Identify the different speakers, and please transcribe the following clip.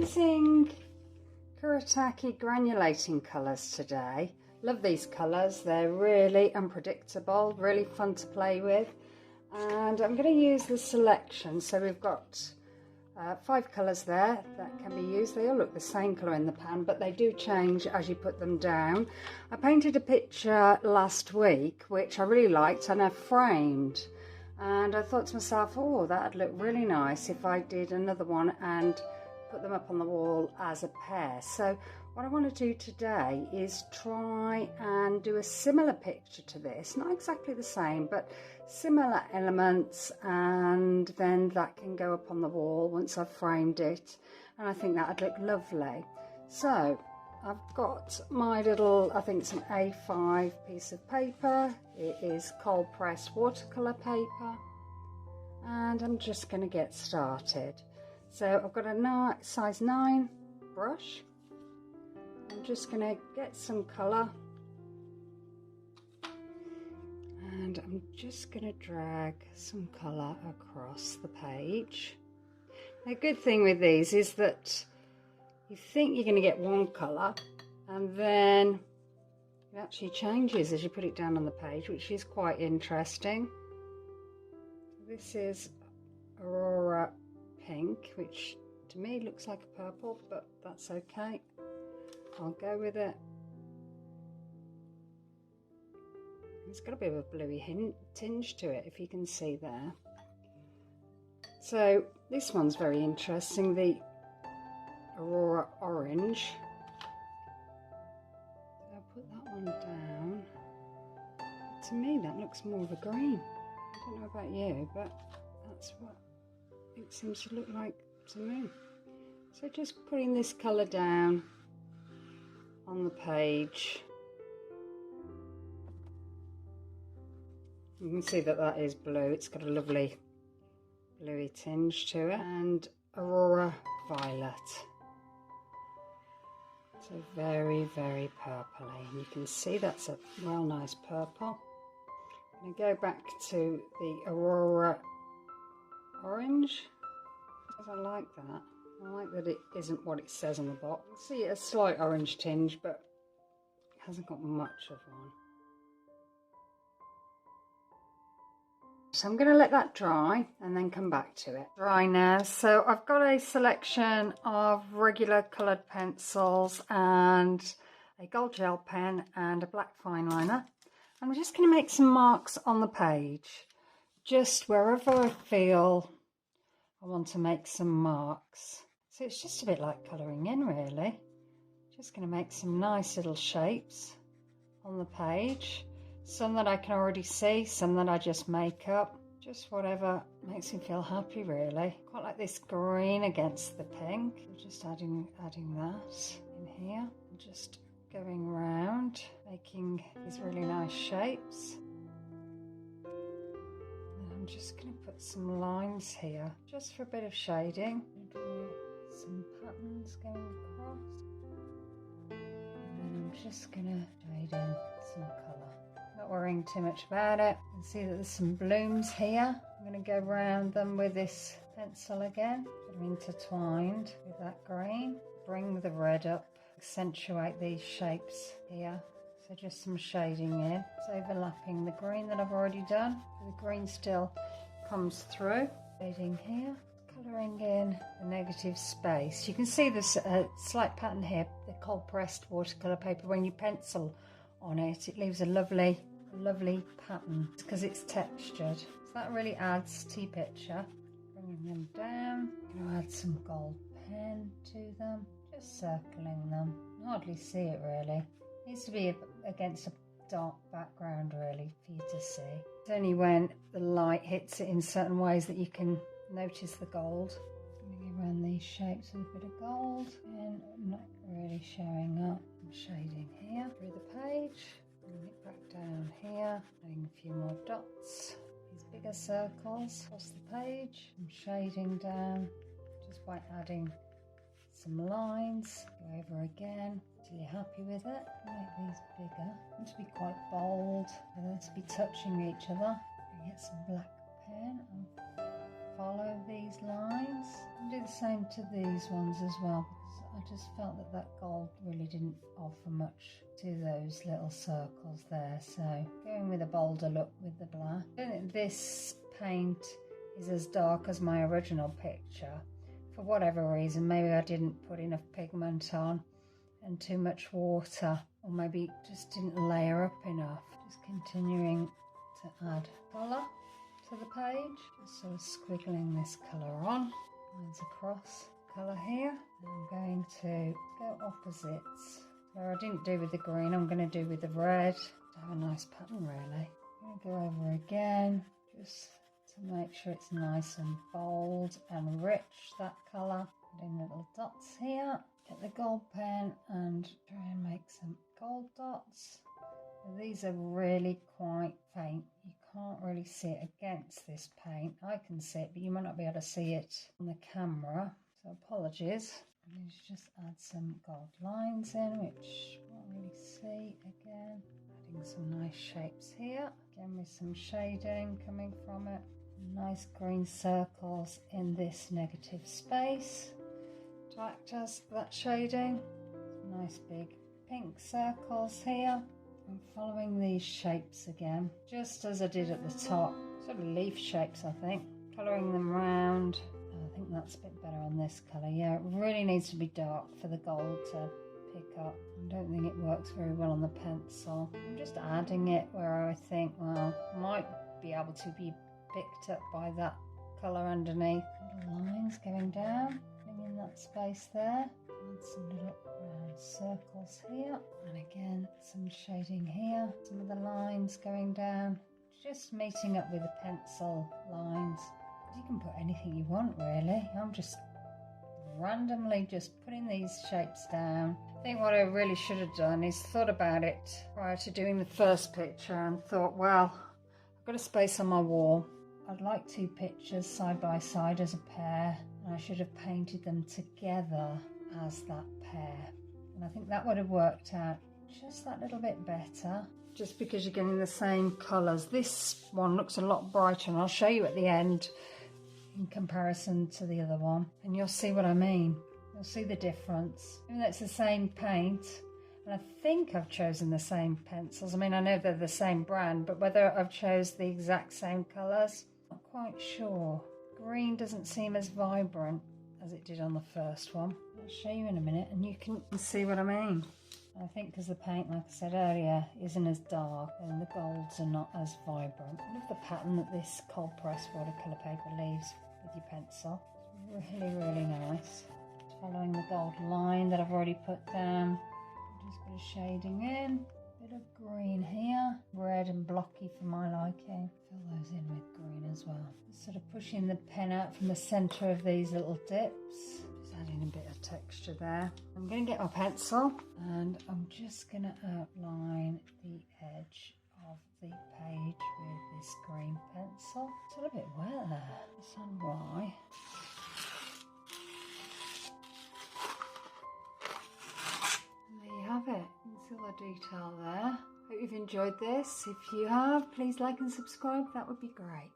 Speaker 1: using Kuretake granulating colours today. Love these colours, they're really unpredictable, really fun to play with. And I'm going to use the selection, so we've got 5 colours there that can be used. They all look the same colour in the pan, but they do change as you put them down. I painted a picture last week which I really liked and I framed, and I thought to myself, oh, that'd look really nice if I did another one and put them up on the wall as a pair. So what I want to do today is try and do a similar picture to this, not exactly the same, but similar elements, and then that can go up on the wall once I've framed it, and I think that would look lovely. So I've got my little, I think it's an A5 piece of paper. It is cold pressed watercolor paper, and I'm just going to get started. So I've got a size 9 brush. I'm just going to get some colour, and I'm just going to drag some colour across the page. The good thing with these is that you think you're going to get one colour, and then it actually changes as you put it down on the page, which is quite interesting. This is Aurora Pink, which to me looks like a purple, but that's okay. I'll go with it. It's got a bit of a bluey tinge to it, if you can see there. So this one's very interesting, the Aurora Orange. I'll put that one down. To me that looks more of a green. I don't know about you, but that's what it seems to look like to me. So just putting this colour down on the page. You can see that that is blue. It's got a lovely bluey tinge to it. And Aurora Violet. So very, very purpley. And you can see that's a well nice purple. I'm going to go back to the Aurora Orange, because I like that. I like that it isn't what it says on the box. You see a slight orange tinge, but it hasn't got much of one. So I'm going to let that dry and then come back to it. Dry now. So I've got a selection of regular coloured pencils and a gold gel pen and a black fine liner. I'm just going to make some marks on the page, just wherever I feel I want to make some marks. So it's just a bit like colouring in, really. Just going to make some nice little shapes on the page. Some that I can already see, some that I just make up. Just whatever makes me feel happy, really. Quite like this green against the pink. So just adding that in here. And just going round, making these really nice shapes. And I'm just going to put some lines here, just for a bit of shading. Some patterns going across, and then I'm just gonna shade in some colour, not worrying too much about it. You can see that there's some blooms here. I'm going to go around them with this pencil again, get them intertwined with that green, bring the red up, accentuate these shapes here. So just some shading in. It's overlapping the green that I've already done, the green still comes through. Shading here, colouring in the negative space. You can see this slight pattern here, the cold pressed watercolour paper. When you pencil on it, it leaves a lovely pattern because it's textured. So that really adds to your picture. Bringing them down. I'm going to add some gold pen to them, just circling them. You can hardly see it really. It needs to be against a dark background really for you to see. It's only when the light hits it in certain ways that you can notice the gold. I'm going to go around these shapes with a bit of gold, and not really showing up. I'm shading here through the page, bringing it back down here, adding a few more dots, these bigger circles across the page. I'm shading down just by adding some lines. Go over again till you're happy with it. Make these bigger. They want to be quite bold, they want to be touching each other. Get some black pen and follow these lines. And do the same to these ones as well, because I just felt that that gold really didn't offer much to those little circles there. So going with a bolder look with the black. I don't think this paint is as dark as my original picture. For whatever reason, maybe I didn't put enough pigment on and too much water, or maybe it just didn't layer up enough. Just continuing to add colour to the page, just sort of squiggling this colour on, lines across, colour here. I'm going to go opposites. Where I didn't do with the green, I'm going to do with the red to have a nice pattern really. I'm going to go over again, just to make sure it's nice and bold and rich, that colour. Putting little dots here. Get the gold pen and try and make some gold dots. These are really quite faint. You can't really see it against this paint. I can see it, but you might not be able to see it on the camera, so apologies. And just add some gold lines in, which you won't really see again. Adding some nice shapes here, again with some shading coming from it. Nice green circles in this negative space to act as that shading. Some nice big pink circles here. I'm following these shapes again, just as I did at the top, sort of leaf shapes I think, colouring them round. I think that's a bit better on this colour. Yeah, it really needs to be dark for the gold to pick up. I don't think it works very well on the pencil. I'm just adding it where I think, well, might be able to be picked up by that colour underneath. Little lines going down, putting in that space there. Add some little round circles here, and again some shading here. Some of the lines going down, just meeting up with the pencil lines. You can put anything you want really. I'm just randomly just putting these shapes down. I think what I really should have done is thought about it prior to doing the first picture and thought, well, I've got a space on my wall. I'd like two pictures side by side as a pair, and I should have painted them together as that pair. And I think that would have worked out just that little bit better, just because you're getting the same colours. This one looks a lot brighter, and I'll show you at the end in comparison to the other one, and you'll see what I mean. You'll see the difference. Even though it's the same paint, and I think I've chosen the same pencils. I mean, I know they're the same brand, but whether I've chose the exact same colours, not quite sure. Green doesn't seem as vibrant as it did on the first one. I'll show you in a minute and you can see what I mean. I think because the paint, like I said earlier, isn't as dark and the golds are not as vibrant. I love the pattern that this cold pressed watercolour paper leaves with your pencil. It's really, really nice. Following the gold line that I've already put down. Just a bit of shading in. Bit of green here, red and blocky for my liking. Fill those in with green as well. Just sort of pushing the pen out from the centre of these little dips. Just adding a bit of texture there. I'm going to get my pencil and I'm just going to outline the edge of the page with this green pencil. It's a little bit wet there. That's why. Have it. You can see all the detail there. Hope you've enjoyed this. If you have, please like and subscribe. That would be great.